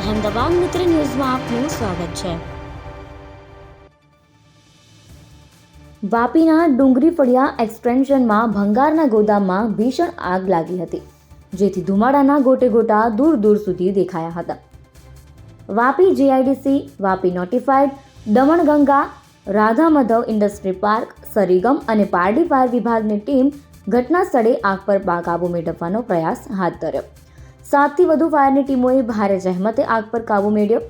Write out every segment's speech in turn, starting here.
અહેમદાબાદ મિત્ર ન્યૂઝમાં આપનું સ્વાગત છે। વાપીના ડુંગરી ફળિયા એક્સટેન્શનમાં ભંગારના ગોદામમાં ભીષણ આગ લાગી હતી, જેથી ધુમાડાના ગોટે ગોટા દૂર દૂર સુધી દેખાયા હતા। Vapi GIDC, Vapi notified, Damanganga, Radha Madhav industry park, Sarigam અને પારડી ફાયર વિભાગની ટીમ ઘટના સ્થળે આગ પર કાબુ મેળવવાનો પ્રયાસ હાથ ધર્યો। 7થી વધુ ફાયરની ટીમોએ ભારે જહેમતે આગ પર કાબુ મેળવ્યો।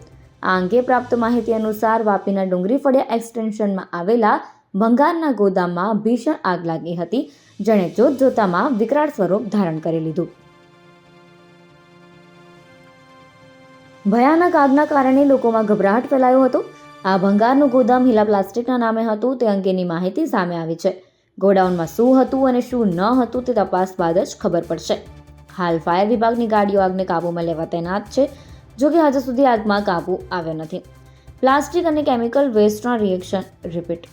આ અંગે પ્રાપ્ત માહિતી અનુસાર વાપીના ડુંગરી ફળિયા એક્સટેન્શનમાં આવેલા ભંગારના ગોદામમાં ભીષણ આગ લાગી હતી, જેણે જોતજોતામાં વિકરાળ સ્વરૂપ ધારણ કરી લીધું। ભયાનક આગના કારણે લોકોમાં ગભરાટ ફેલાયો હતો। આ ભંગારનું ગોદામ હીલા પ્લાસ્ટિકના નામે હતું તે અંગેની માહિતી સામે આવી છે। ગોડાઉનમાં શું હતું અને શું ન હતું તે તપાસ બાદ જ ખબર પડશે। હાલ ફાયર વિભાગની ગાડીઓ આગને કાબૂમાં લેવા તૈનાત છે, જો કે હજુ સુધી આગમાં કાબૂ આવ્યો નથી। પ્લાસ્ટિક અને કેમિકલ વેસ્ટના રિએક્શન રિપીટ।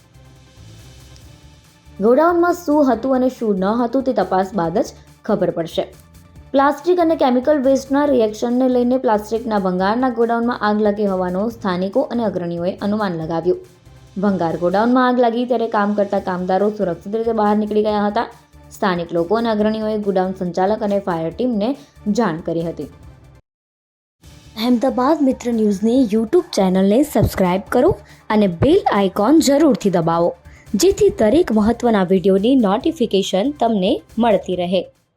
ગોડાઉનમાં શું હતું અને શું ન હતું તે તપાસ બાદ જ ખબર પડશે। પ્લાસ્ટિક અને કેમિકલ વેસ્ટના રિએક્શનને લઈને પ્લાસ્ટિકના ભંગારના ગોડાઉનમાં આગ લાગી હોવાનું સ્થાનિકો અને અગ્રણીઓએ અનુમાન લગાવ્યું। ભંગાર ગોડાઉનમાં આગ લાગી ત્યારે કામ કરતા કામદારો સુરક્ષિત રીતે બહાર નીકળી ગયા હતા। સ્થાનિક લોકો અને અગ્રણીઓએ ગોડાઉન સંચાલક અને ફાયર ટીમને જાણ કરી હતી। અહેમદાબાદ મિત્ર ન્યૂઝની યુટ્યુબ ચેનલને સબસ્ક્રાઇબ કરો અને બેલ આઇકોન જરૂરથી દબાવો, જેથી દરેક મહત્વના વિડીયોની નોટિફિકેશન તમને મળતી રહે।